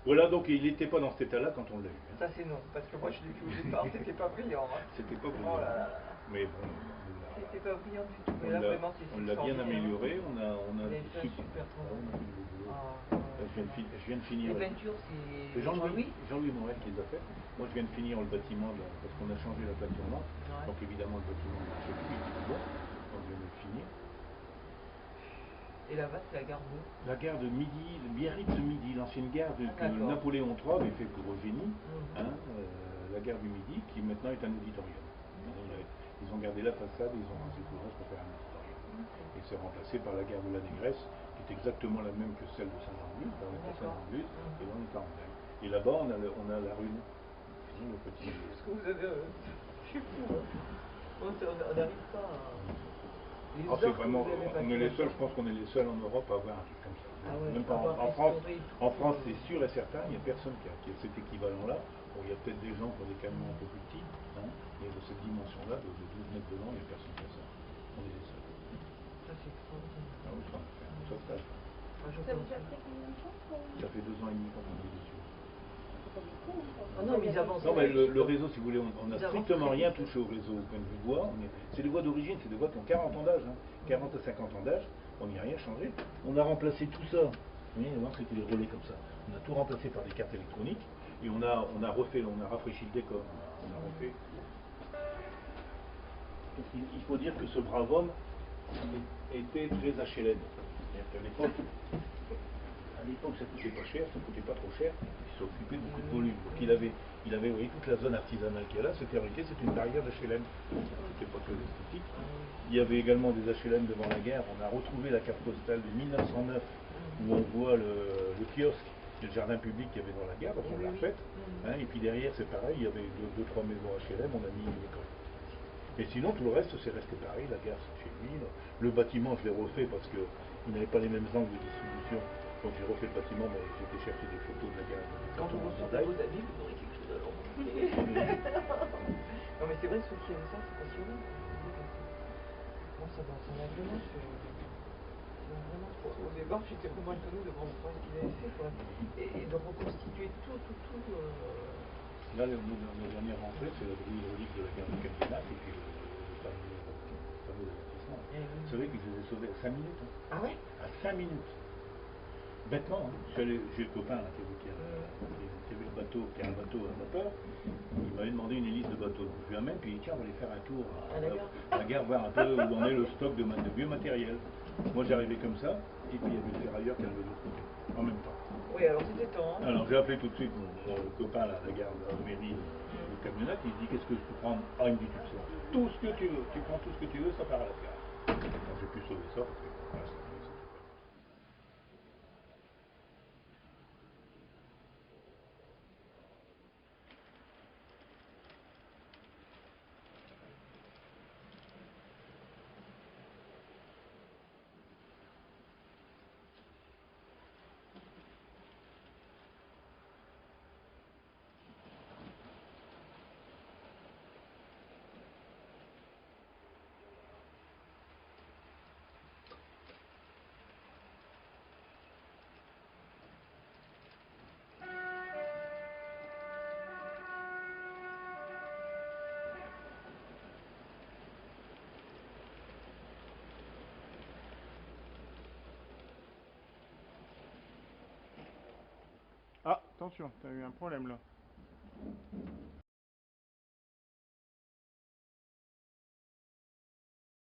Voilà, donc il n'était pas dans cet état-là quand on l'a eu. Ça c'est non, parce que moi je l'ai vu au départ, c'était pas brillant. Hein. C'était pas Oh brillant. là là là. Mais bon, C'était pas brillant du tout, mais là vraiment c'est on l'a bien extraordinaire. amélioré. On a Vous avez fait un super Ah, travail. on a fait du beau boulot. Ah, Je viens de finir. les peintures c'est Jean-Louis Morel qui les a fait. Moi je viens de finir le bâtiment là, parce qu'on a changé la peinture lampe. Ouais. Donc évidemment le bâtiment ne marchait plus, il était bon. Donc je viens de le finir. Et là-bas c'est la gare d'eau. La gare de Midi, Biarritz-Midi, l'ancienne gare que Napoléon III avait fait pour Eugénie, la gare du Midi, qui maintenant est un auditorium. Ils ont gardé la façade et ils ont rasé tout le reste pour faire un auditorium. Et c'est remplacé par la gare de la Négresse, qui est exactement la même que celle de Saint-Jean-de-Luz. Là, on est à Saint-Jean-de-Luz, et là, on est à Anvers. Et là-bas, on a la rue. Le petit... Parce que vous avez... je suis fou. On n'arrive pas à... C'est vraiment, on est les seuls, je pense qu'on est les seuls en Europe à avoir un truc comme ça. Ah ouais, même pas en France, c'est sûr et certain, il n'y a personne qui a cet équivalent-là. Bon, il y a peut-être des gens qui ont des camions un peu plus petits, mais de cette dimension-là, de 12 mètres de long, il n'y a personne qui a ça. On est les seuls. Ça c'est extraordinaire. Ah oui, ça, on a fait un sauvetage. Ça vous a pris combien de temps? Ça fait 2 ans et demi qu'on est dessus. Ah non, mais ils avancent. Non, mais le réseau, si vous voulez, on n'a strictement rien touché au réseau au point de vue bois. C'est des voies d'origine, c'est des voies qui ont 40 ans d'âge, 40 à 50 ans d'âge. On n'y a rien changé. On a remplacé tout ça. Vous voyez, avant c'était des relais comme ça. On a tout remplacé par des cartes électroniques et on a rafraîchi le décor. On a refait. Il faut dire que ce brave homme était très HLM. C'est-à-dire qu'à l'époque, ça coûtait pas cher, ça coûtait pas trop cher, il s'occupait de beaucoup de volume. Donc il avait vous voyez, toute la zone artisanale qu'il y a là, c'était une barrière d'HLM. C'était pas que l'esthétique. Il y avait également des HLM devant la guerre. On a retrouvé la carte postale de 1909 où on voit le kiosque et le jardin public qu'il y avait dans la gare, donc on l'a refait. Et puis derrière, c'est pareil, il y avait 2-3 maisons HLM, on a mis une école. Et sinon, tout le reste, c'est resté pareil. La gare, c'est chez lui. Le bâtiment, je l'ai refait parce qu'il n'avait pas les mêmes angles de distribution. Donc j'ai refait le bâtiment, mais j'ai été chercher des photos de la gare. Quand vous recevez vos amis, vous aurez quelque chose à leur montrer. Non mais c'est vrai, ceux qui aiment ça, c'est passionnant. Moi, ça m'a vraiment fait... Au départ, j'étais vraiment étonnée de voir le travail qu'ils avaient fait, quoi. Et de reconstituer tout. Là, la dernière rentrée, c'est la grille hydraulique de la gare de Cambénac et puis le panneau d'avertissement. Vous savez qu'ils les ont sauvés à 5 minutes. Ah ouais? À 5 minutes. Bêtement, j'ai le copain là, qui avait le bateau, qui a un bateau à moteur. Il m'avait demandé une hélice de bateau. Donc je lui amène, puis il dit tiens, on va aller faire un tour à la gare, voir un peu où en est le stock de vieux matériel. Moi j'arrivais comme ça, et puis il y avait le ferrailleur qui arrivait de l'autre côté, en même temps. Oui, alors c'était temps. Alors j'ai appelé tout de suite mon copain là, à la gare de la mairie de camionnette, il dit qu'est-ce que je peux prendre? Ah, il me dit tu prends tout ce que tu veux, tu prends tout ce que tu veux, ça part à la gare. Alors j'ai pu sauver ça parce que voilà, Ah, attention, t'as eu un problème là.